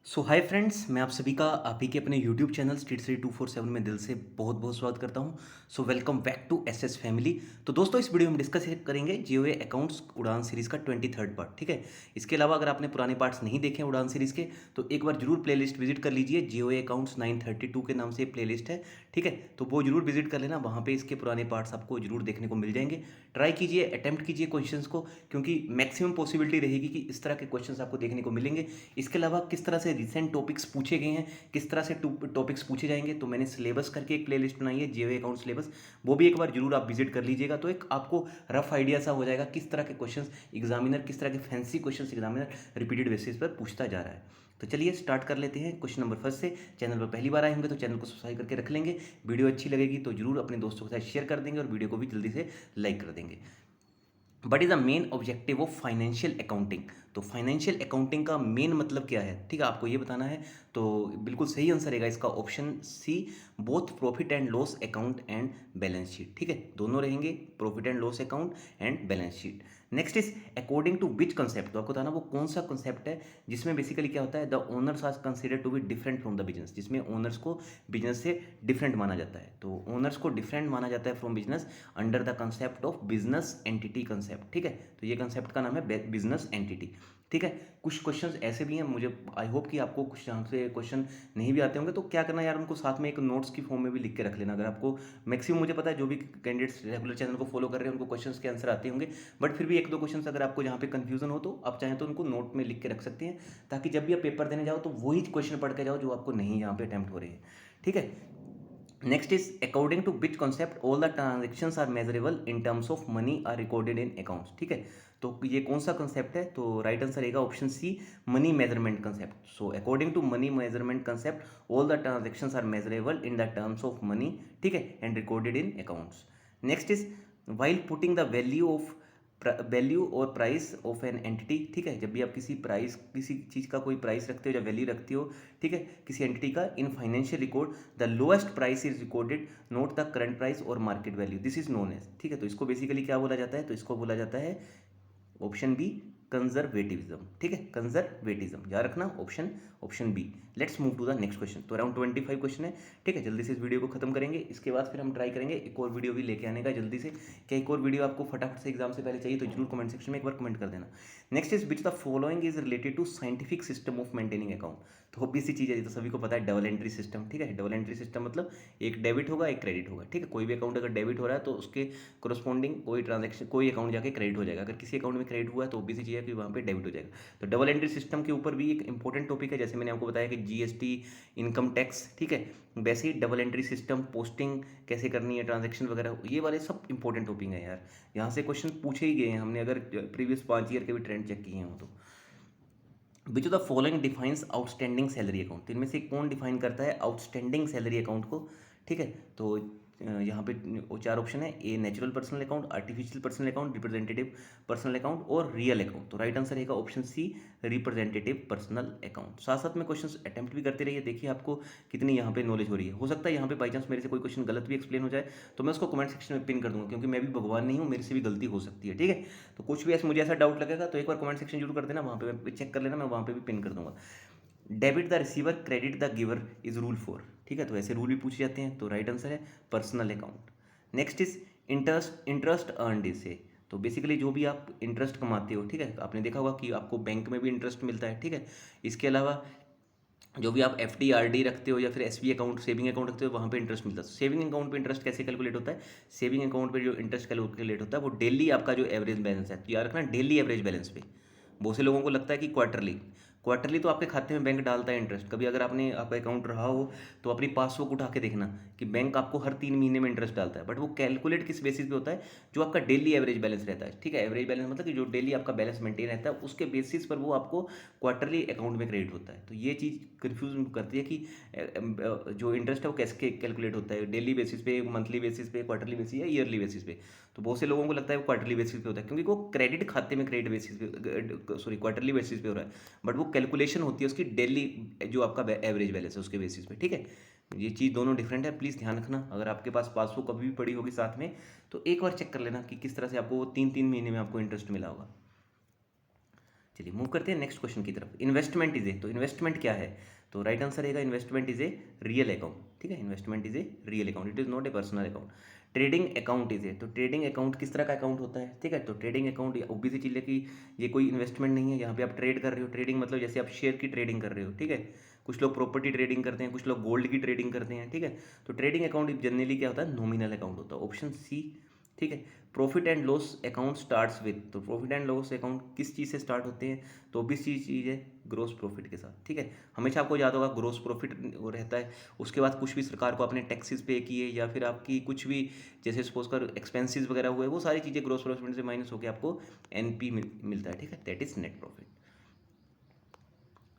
सो hi friends, मैं आप सभी का आप ही के अपने यूट्यूब चैनल स्ट्रीट थ्री 247 में दिल से बहुत बहुत स्वागत करता हूं। So welcome back to SS family. तो दोस्तों, इस वीडियो में डिस्कस करेंगे जीओए अकाउंट्स उड़ान सीरीज़ का 23rd पार्ट। ठीक है, इसके अलावा अगर आपने पुराने पार्ट्स नहीं देखे हैं उड़ान सीरीज़ के, तो एक बार जरूर प्लेलिस्ट विजिट कर लीजिए। जीओए अकाउंट्स 932 के नाम से प्लेलिस्ट है। ठीक है, तो वो जरूर विजिट कर लेना, वहाँ पे इसके पुराने पार्ट्स आपको जरूर देखने को मिल जाएंगे। ट्राई कीजिए, अटेम्प्ट कीजिए क्वेश्चंस को, क्योंकि मैक्सिमम पॉसिबिलिटी रहेगी कि इस तरह के क्वेश्चंस आपको देखने को मिलेंगे। इसके अलावा किस तरह से रिसेंट टॉपिक्स पूछे गए हैं, किस तरह से टॉपिक्स पूछे जाएंगे, तो मैंने सिलेबस करके एक प्लेलिस्ट बनाई है जीओए अकाउंट सिलेबस, वो भी एक बार जरूर आप विजिट कर लीजिएगा। तो एक आपको रफ आइडिया सा हो जाएगा किस तरह के क्वेश्चंस एग्जामिनर, किस तरह के fancy questions examiner repeated basis पर पूछता जा रहा है। तो चलिए स्टार्ट कर लेते हैं क्वेश्चन नंबर फर्स्ट से। चैनल पर पहली बार आए होंगे तो चैनल को सब्सक्राइब करके रख लेंगे। वीडियो अच्छी लगेगी तो जरूर अपने दोस्तों के साथ शेयर कर देंगे और वीडियो को भी जल्दी से लाइक कर देंगे। But is the main objective of financial accounting. तो फाइनेंशियल अकाउंटिंग का मेन मतलब क्या है, ठीक है, आपको ये बताना है। तो बिल्कुल सही आंसर रहेगा इसका option C, both profit and loss account and balance sheet. ठीक है, दोनों रहेंगे, profit and loss account and balance sheet. Next is according to which concept. तो आपको बताना वो कौन सा कंसेप्ट है जिसमें बेसिकली क्या होता है, the owners are consider to be different from the business, जिसमें ओनर्स को बिजनेस से डिफरेंट माना जाता है। तो ओनर्स को डिफरेंट माना जाता है from business under the concept of business entity concept. ठीक है, तो ये कंसेप्ट का नाम है बिजनेस एंटिटी। ठीक है, कुछ क्वेश्चंस ऐसे भी हैं, मुझे आई होप कि आपको कुछ यहाँ से क्वेश्चन नहीं भी आते होंगे, तो क्या करना यार, उनको साथ में एक नोट्स की फॉर्म में भी लिख के रख लेना। अगर आपको मैक्सिमम, मुझे पता है जो भी कैंडिडेट्स रेगुलर चैनल को फॉलो कर रहे हैं उनको क्वेश्चंस के आंसर आते होंगे, बट फिर भी एक दो क्वेश्चंस अगर आपको जहाँ पे कंफ्यूजन हो तो आप चाहें तो उनको नोट में लिख के रख सकते हैं, ताकि जब भी आप पेपर देने जाओ तो वही क्वेश्चन पढ़ के जाओ जो आपको नहीं यहाँ पे अटैम्प्ट हो रहे हैं। ठीक है, next is according to which concept all the transactions are measurable in terms of money are recorded in accounts. ठीक है, तो ये कौन सा कॉन्सेप्ट है, तो राइट आंसर रहेगा option C, money measurement concept. So according to money measurement concept all the transactions are measurable in the terms of money. ठीक है, and recorded in accounts. Next is while putting the value और price of an entity. ठीक है, जब भी आप किसी चीज़ का कोई प्राइस रखते हो या वैल्यू रखते हो, ठीक है, किसी एंटिटी का, in financial record the lowest price is recorded, note the current price और market value, this is known as. ठीक है, तो इसको बेसिकली क्या बोला जाता है, तो इसको बोला जाता है ऑप्शन बी, कंजर्वेटिविज्म। ठीक है, कंजर्वेटिज्म याद रखना, option option B. Let's move to the next question. तो अराउंड 25 क्वेश्चन है। ठीक है, जल्दी से इस वीडियो को खत्म करेंगे, इसके बाद फिर हम ट्राई करेंगे एक और वीडियो भी लेके आने का जल्दी से। क्या एक और वीडियो आपको फटाफट से एग्जाम से पहले चाहिए तो जरूर कमेंट सेक्शन में एक बार कमेंट कर देना। Next is which the following is related to scientific system of maintaining account. तो ऑब्वियस सी चीज़ है, ये तो सभी को पता है, डबल एंट्री सिस्टम। ठीक है, डबल एंट्री सिस्टम मतलब एक डेबिट होगा एक क्रेडिट होगा। ठीक है, कोई भी अकाउंट अगर डेबिट हो रहा है तो उसके कोरस्पॉन्डिंग कोई ट्रांजेक्शन, कोई अकाउंट जाके क्रेडिट हो जाएगा। अगर किसी अकाउंट में क्रेडिट हुआ है तो ऑब्वियस सी चीज़ है कि वहाँ पे डेबिट हो जाएगा। तो डबल एंट्री सिस्टम के ऊपर भी एक इंपॉर्टेंट टॉपिक है, जैसे मैंने आपको बताया कि जीएसटी, इनकम टैक्स। ठीक है, वैसे ही डबल एंट्री सिस्टम, पोस्टिंग कैसे करनी है, ट्रांजेक्शन वगैरह, ये वाले सब इंपॉर्टेंट टॉपिक है यार। यहाँ से क्वेश्चन पूछे ही गए हैं, हमने अगर प्रीवियस 5 ईयर के भी ट्रेंड चेक किए हैं तो। विच of the following defines outstanding salary account. तो इनमें से कौन डिफाइन करता है आउटस्टैंडिंग सैलरी अकाउंट को। ठीक है, तो यहाँ पे चार ऑप्शन है, A natural personal account, artificial personal account, representative personal account और रियल अकाउंट। तो राइट आंसर रहेगा option C, representative personal account. साथ साथ में क्वेश्चन अटेम्प्ट भी करते रहिए, देखिए आपको कितनी यहाँ पे नॉलेज हो रही है। हो सकता है यहाँ पे बाई चांस मेरे से कोई क्वेश्चन गलत भी एक्सप्लेन हो जाए तो मैं उसको कमेंट सेक्शन में पिन कर दूंगा, क्योंकि मैं भी भगवान नहीं हूँ, मेरे से भी गलती हो सकती है। ठीक है, तो कुछ भी ऐसा मुझे ऐसा डाउट लगेगा तो एक बार कमेंट सेक्शन जरूर कर देना, वहाँ पे मैं चेक कर लेना, मैं वहाँ पे भी पिन कर दूंगा। Debit the receiver, credit the giver is rule for. ठीक है, तो ऐसे रूल भी पूछे जाते हैं, तो राइट आंसर है personal account. Next is interest earned इसे। तो बेसिकली जो भी आप इंटरेस्ट कमाते हो, ठीक है, आपने देखा होगा कि आपको बैंक में भी इंटरेस्ट मिलता है। ठीक है, इसके अलावा जो भी आप एफ डी आर डी रखते हो या फिर S B account, saving account रखते हो, वहाँ पे इंटरेस्ट मिलता है। सेविंग अकाउंट पे इंटरेस्ट कैसे कैलकुलेट होता है, सेविंग अकाउंट पे जो इंटरेस्ट कैलकुलेट होता है वो डेली आपका जो एवरेज बैलेंस है, तो याद रखना डेली एवरेज बैलेंस पे। बहुत से लोगों को लगता है कि क्वार्टरली, क्वार्टरली तो आपके खाते में बैंक डालता है इंटरेस्ट। कभी अगर आपने आपका अकाउंट रहा हो तो अपनी पासबुक उठा के देखना कि बैंक आपको हर 3 महीने में इंटरेस्ट डालता है, बट वो कैलकुलेट किस बेसिस पे होता है, जो आपका डेली एवरेज बैलेंस रहता है। ठीक है, एवरेज बैलेंस मतलब कि जो डेली आपका बैलेंस मेंटेन रहता है उसके बेसिस पर वो आपको क्वार्टरली अकाउंट में क्रेडिट होता है। तो ये चीज़ कन्फ्यूज करती है कि जो इंटरेस्ट है वो कैसे कैलकुलेट होता है, डेली बेसिस पे, मंथली बेसिस पे, क्वार्टरली बेसिस या ईयरली बेसिस पे। तो बहुत से लोगों को लगता है वो क्वार्टरली बेसिस पे होता है, क्योंकि वो क्रेडिट खाते में क्रेडिट बेसिस पे, सॉरी, क्वार्टरली बेसिस पे हो रहा है, बट वो कैलकुलेशन होती है उसकी डेली जो आपका एवरेज बैलेंस है उसके बेसिस पे। ठीक है, ये चीज़ दोनों डिफरेंट है, प्लीज़ ध्यान रखना। अगर आपके पास पासबुक कभी भी पड़ी होगी साथ में तो एक बार चेक कर लेना कि किस तरह से आपको वो 3 3 महीने में आपको इंटरेस्ट मिला होगा। चलिए मूव करते हैं नेक्स्ट क्वेश्चन की तरफ। इन्वेस्टमेंट इज ए, तो इन्वेस्टमेंट क्या है? तो राइट आंसर रहेगा investment is a real account. ठीक है, investment is a real account, it is not a personal account. Trading account is a, तो ट्रेडिंग अकाउंट किस तरह का अकाउंट होता है? ठीक है, तो ट्रेडिंग अकाउंट ऑब्वियस चीज़ है कि ये कोई इन्वेस्टमेंट नहीं है, यहाँ पे आप ट्रेड कर रहे हो। ट्रेडिंग मतलब जैसे आप शेयर की ट्रेडिंग कर रहे हो। ठीक है, कुछ लोग प्रॉपर्टी ट्रेडिंग करते हैं, कुछ लोग गोल्ड की ट्रेडिंग करते हैं। ठीक है, तो ट्रेडिंग अकाउंट जनरली क्या होता है? नॉमिनल अकाउंट होता है, ऑप्शन सी। ठीक है, profit and loss account starts with, तो प्रॉफिट एंड लॉस अकाउंट किस चीज़ से स्टार्ट होते हैं? तो ऑब्वियस चीज़ है ग्रोस प्रॉफिट के साथ। ठीक है, हमेशा आपको याद होगा ग्रोस प्रॉफिट वो रहता है, उसके बाद कुछ भी सरकार को आपने टैक्सेस पे किए या फिर आपकी कुछ भी जैसे सपोज कर एक्सपेंसेस वगैरह हुए, वो सारी चीज़ें ग्रोस प्रॉफिट से माइनस होकर आपको एनपी मिलता है। ठीक है, that is net profit.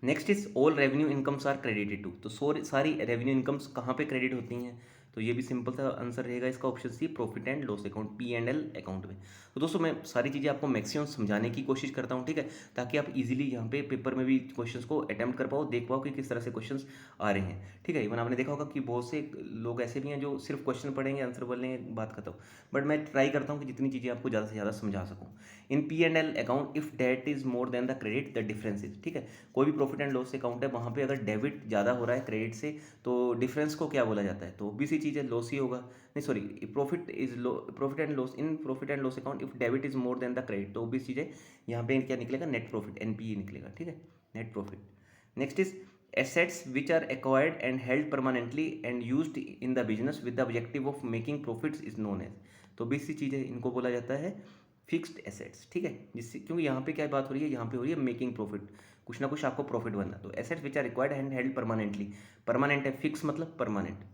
Next is all revenue incomes are credited to, तो सारी रेवेन्यू इनकम्स कहाँ पे क्रेडिट होती हैं? तो ये भी सिंपल सा आंसर रहेगा इसका, option C profit and loss account, P&L account में। तो दोस्तों मैं सारी चीज़ें आपको मैक्सिमम समझाने की कोशिश करता हूँ। ठीक है, ताकि आप इजीली यहाँ पे पेपर में भी क्वेश्चंस को अटेम्प्ट कर पाओ, देख पाओ कि किस तरह से क्वेश्चंस आ रहे हैं। ठीक है, इवन आपने देखा होगा कि बहुत से लोग ऐसे भी हैं जो सिर्फ क्वेश्चन पढ़ेंगे, आंसर बोल लेंगे, बात खत्म। बट मैं ट्राई करता हूँ कि जितनी चीज़ें आपको ज़्यादा से ज़्यादा समझा सकूँ। इन P&L अकाउंट इफ डेट is more than the credit the difference is, ठीक है, कोई भी प्रॉफिट एंड लॉस अकाउंट है, वहाँ पे अगर डेबिट ज़्यादा हो रहा है क्रेडिट से, तो डिफरेंस को क्या बोला जाता है? तो भी सी चीज़ है, लॉस ही होगा। नहीं sorry, profit and loss, in profit and loss account if debit is more than the credit, तो भी चीज़ है यहाँ पे क्या निकलेगा? नेट प्रॉफिट, NPE निकलेगा। ठीक है, net profit. Next is assets which are acquired and held permanently and used in the business with the objective of making profits is known as, तो भी सी चीज़ है, इनको बोला जाता है फिक्स्ड एसेट्स। ठीक है, जिससे क्योंकि यहाँ पे क्या बात हो रही है? यहाँ पे हो रही है मेकिंग प्रॉफिट, कुछ ना कुछ आपको प्रॉफिट बनना। तो assets which are required and held permanently, permanent है, फिक्स मतलब परमानेंट।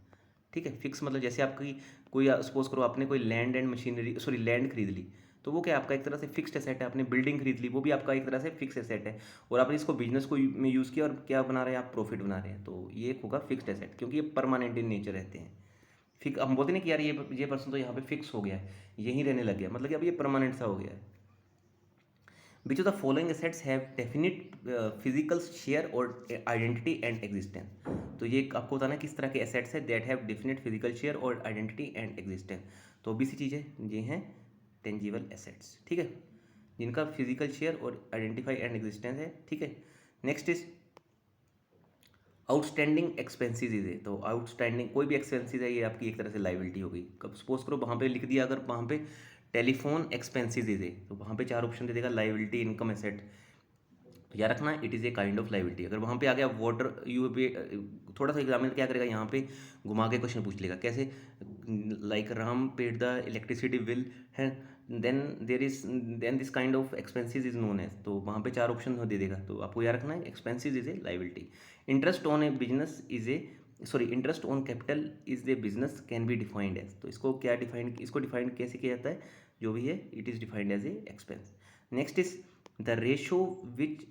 ठीक है, फिक्स मतलब जैसे आपकी कोई सपोज करो आपने कोई land and machinery sorry land खरीद ली, तो वो क्या आपका एक तरह से फिक्स्ड एसेट है। आपने बिल्डिंग खरीद ली, वो भी आपका एक तरह से फिक्स एसेट है, और आपने इसको बिजनेस को में यूज़ किया और क्या बना रहे हैं आप? प्रॉफिट बना रहे हैं। तो ये एक होगा फिक्स्ड एसेट, क्योंकि ये परमानेंट इन नेचर रहते हैं। फिक्स हम बोलते नहीं कि यार ये पर्सन तो यहाँ पे फिक्स हो गया है, यहीं रहने लग गया, मतलब कि अब ये परमानेंट सा हो गया है। Which of the following assets have definite physical share or identity and existence? तो ये आपको बताना है किस तरह के assets है that have definite physical share और identity and existence। तो भी सी चीज़ है, ये हैं tangible assets। ठीक है, जिनका फिजिकल शेयर और आइडेंटिफाई एंड एग्जिस्टेंस है। ठीक है, नेक्स्ट इज आउटस्टैंडिंग एक्सपेंसेस है, तो आउटस्टैंडिंग कोई भी एक्सपेंसेस है, ये आपकी एक तरह से लाइबिलिटी हो गई। कब सपोज करो वहाँ पे लिख दिया, अगर वहाँ पे टेलीफोन एक्सपेंसेस है, तो वहाँ पे चार ऑप्शन दे देगा, लाइबिलिटी, इनकम, एसेट। तो याद रखना it is a kind of liability. अगर वहाँ पे आ गया वाटर यू पे, थोड़ा सा एग्जामिनर क्या करेगा, यहाँ पे घुमा के क्वेश्चन पूछ लेगा, कैसे? Like Ram paid the electricity bill है, then this kind of expenses is known as, तो वहाँ पे चार ऑप्शन दे देगा। तो आपको याद रखना है expenses is a liability. Interest on a business is a sorry interest on capital is a business can be defined as, तो इसको क्या डिफाइंड, इसको डिफाइंड कैसे किया जाता है? जो भी है it is defined as a expense. Next is the ratio which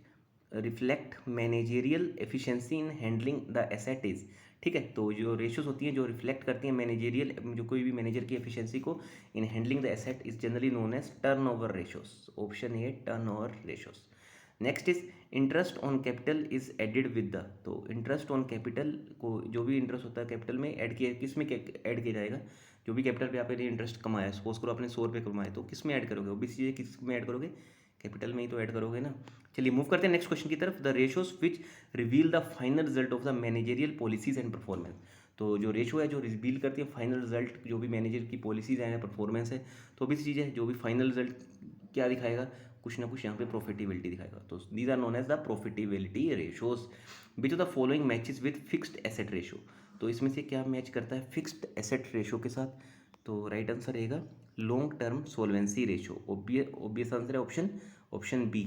reflect managerial efficiency in handling the asset is, ठीक है, तो जो रेशियोज होती हैं जो रिफ्लेक्ट करती हैं मैनेजेरियल, जो कोई भी मैनेजर की एफिशिएंसी को in handling the asset is generally known as turnover ratios, option A turnover ratios. Next is interest on capital is added with the, तो इंटरेस्ट ऑन कैपिटल को, जो भी इंटरेस्ट होता है कैपिटल में ऐड किया, किस में ऐड किया जाएगा? जो भी कैपिटल पे आपने इंटरेस्ट कमाया, सपोज करो आपने 100 रुपये कमाए, तो किस में ऐड करोगे? वो भी चीज़ें किस में ऐड करोगे? कैपिटल में ही तो ऐड करोगे ना। चलिए मूव करते हैं नेक्स्ट क्वेश्चन की तरफ। The ratios which reveal the final result of the managerial policies and performance, तो जो रेशो है जो रिवील करती है फाइनल रिजल्ट, जो भी मैनेजर की पॉलिसीज हैं, परफॉर्मेंस है, तो भी चीज़ है जो भी फाइनल रिजल्ट क्या दिखाएगा? कुछ ना कुछ यहाँ पे प्रॉफिटेबिलिटी दिखाएगा। तो these are known as the profitability ratios. Which of the following matches with fixed asset ratio, तो इसमें से क्या मैच करता है फिक्स्ड एसेट रेशो के साथ? तो राइट आंसर रहेगा long term solvency ratio, obvious answer है option B.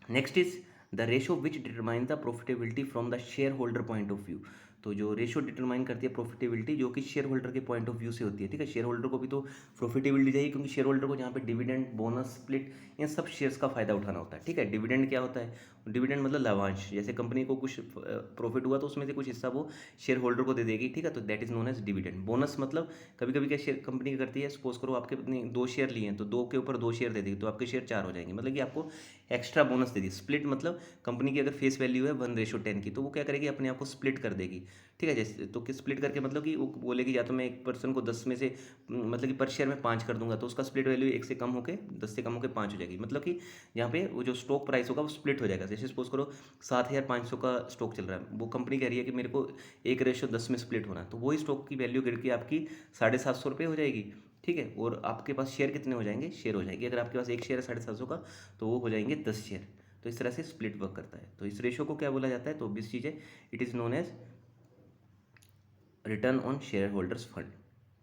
Next is the ratio which determine the profitability from the share holder point of view, तो जो रेशो डिटरमाइन करती है प्रॉफिटेबिलिटी जो कि शेयर होल्डर के पॉइंट ऑफ व्यू से होती है। ठीक है, शेयर होल्डर को भी तो प्रॉफिटेबिलिटी चाहिए, क्योंकि शेयर होल्डर को जहाँ पे डिविडेंड, बोनस, स्प्लिट, इन सब शेयर्स का फायदा उठाना होता है। ठीक है, डिविडेंड क्या होता है? डिविडेंड मतलब लाभांश, जैसे कंपनी को कुछ प्रॉफिट हुआ तो उसमें से कुछ हिस्सा वो शेयर होल्डर को दे देगी, ठीक है, तो that is known as dividend. Bonus मतलब कभी कभी क्या शेयर कंपनी करती है, सपोज करो आपके अपने 2 शेयर लिए हैं तो 2 के ऊपर 2 शेयर दे देगी तो आपके शेयर 4 हो जाएंगे, मतलब कि आपको एक्स्ट्रा बोनस दे दी। स्प्लिट मतलब कंपनी की अगर फेस वैल्यू है 1:10 की तो वो क्या करेगी, अपने आप को स्प्लिट कर देगी, ठीक है। जैसे तो स्प्लिट करके मतलब कि वो बोलेगी या तो मैं एक पर्सन को 10 में से मतलब कि पर शेयर में 5 कर दूंगा तो उसका स्प्लिट वैल्यू 1 से कम होकर 10 से कम होकर 5 हो जाएगी, मतलब कि यहाँ पे वो जो स्टॉक प्राइस होगा वो स्प्लिट हो जाएगा। जैसे सपोज करो 7,500 का स्टॉक चल रहा है, वो कंपनी कह रही है कि मेरे को 1:10 में स्प्लिट होना है, तो वही स्टॉक की वैल्यू गिर के आपकी 750 रुपये हो जाएगी, ठीक है। और आपके पास शेयर कितने हो जाएंगे, शेयर हो जाएंगे, अगर आपके पास एक शेयर है 750 का तो वो हो जाएंगे 10 शेयर। तो इस तरह से स्प्लिट वर्क करता है। तो इस रेशो को क्या बोला जाता है, तो ऑब्वियस चीज़ है, it is known as return on share holders fund.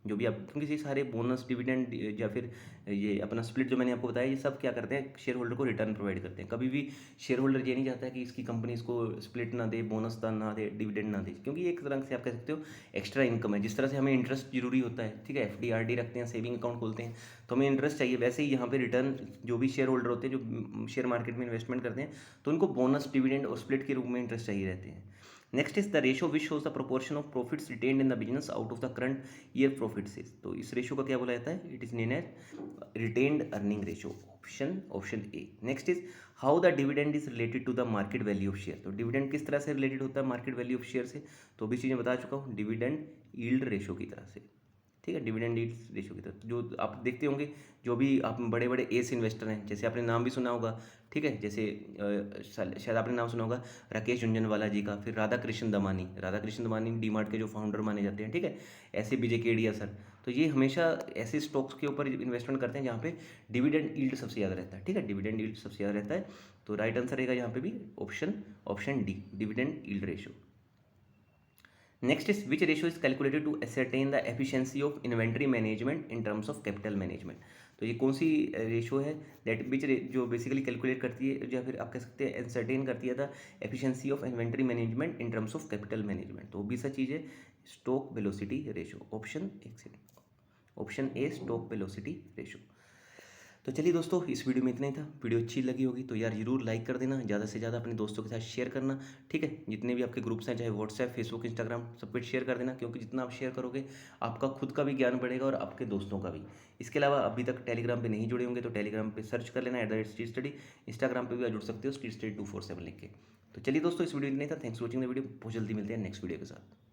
जो भी आप क्योंकि ये सारे बोनस डिविडेंड या फिर ये अपना स्प्लिट जो मैंने आपको बताया, ये सब क्या करते हैं, शेयर होल्डर को रिटर्न प्रोवाइड करते हैं। कभी भी शेयर होल्डर ये नहीं चाहता है कि इसकी कंपनी इसको स्प्लिट ना दे, बोनस ना दे, डिविडेंड ना दे, क्योंकि एक तरह से आप कह सकते हो एक्स्ट्रा इनकम है। जिस तरह से हमें इंटरेस्ट जरूरी होता है, ठीक है, एफडी आरडी रखते हैं, सेविंग अकाउंट खोलते हैं तो हमें इंटरेस्ट चाहिए, वैसे ही यहाँ पे रिटर्न जो भी शेयर होल्डर होते हैं जो शेयर मार्केट में इन्वेस्टमेंट करते हैं तो उनको बोनस डिविडेंड और स्प्लिट के रूप में इंटरेस्ट चाहिए रहते हैं। Next is the ratio which shows the proportion of profits retained in the business out of the current year profit से। तो इस रेशो का क्या बोला जाता है, it is name as retained earning ratio, option A. Next is how the dividend is related to the market value of share. तो डिविडेंड किस तरह से रिलेटेड होता है मार्केट वैल्यू ऑफ शेयर से, तो भी चीज़ें बता चुका हूँ, डिविडेंड यील्ड रेशो की तरह से, ठीक है, डिविडेंड यील्ड रेशो की तरह। जो आप देखते होंगे जो भी आप बड़े बड़े एस इन्वेस्टर हैं, जैसे आपने नाम भी सुना होगा, ठीक है, जैसे शायद आपने नाम सुना होगा राकेश झुंझुनवाला जी का, फिर राधा कृष्ण दमानी डीमार्ट के जो फाउंडर माने जाते हैं, ठीक है, ऐसे विजय केडिया सर। तो ये हमेशा ऐसे स्टॉक्स के ऊपर इन्वेस्टमेंट करते हैं जहाँ पे डिविडेंड यील्ड सबसे ज़्यादा रहता है, ठीक है, डिविडेंड यील्ड सबसे ज़्यादा रहता है। तो राइट आंसर रहेगा यहाँ पे भी option D, dividend yield ratio. Next is which ratio is calculated to ascertain the efficiency of inventory management in terms of capital management. तो ये कौन सी रेशो है दैट विच जो बेसिकली कैलकुलेट करती है या फिर आप कह सकते हैं एसरटेन करती है the efficiency of inventory management in terms of capital management. तो भी सा चीज़ है स्टॉक वेलोसिटी रेशो, ऑप्शन ए स्टॉक वेलोसिटी रेशो। तो चलिए दोस्तों, इस वीडियो में इतना ही था। वीडियो अच्छी लगी होगी तो यार जरूर लाइक कर देना, ज़्यादा से ज़्यादा अपने दोस्तों के साथ शेयर करना, ठीक है। जितने भी आपके ग्रुप्स हैं, चाहे व्हाट्सएप, फेसबुक, इंस्टाग्राम, सब कुछ शेयर कर देना, क्योंकि जितना आप शेयर करोगे आपका खुद का भी ज्ञान बढ़ेगा और आपके दोस्तों का भी। इसके अलावा अभी तक टेलीग्राम पे नहीं जुड़े होंगे तो टेलीग्राम पे सर्च कर लेना @स्ट्रीट स्टडी। इंस्टाग्राम पे भी आप जुड़ सकते हो स्ट्रीट स्टडी 247 लिख के। तो चलिए दोस्तों, इस वीडियो में इतना ही था। Thanks for watching the video. बहुत जल्दी मिलते हैं नेक्स्ट वीडियो के साथ।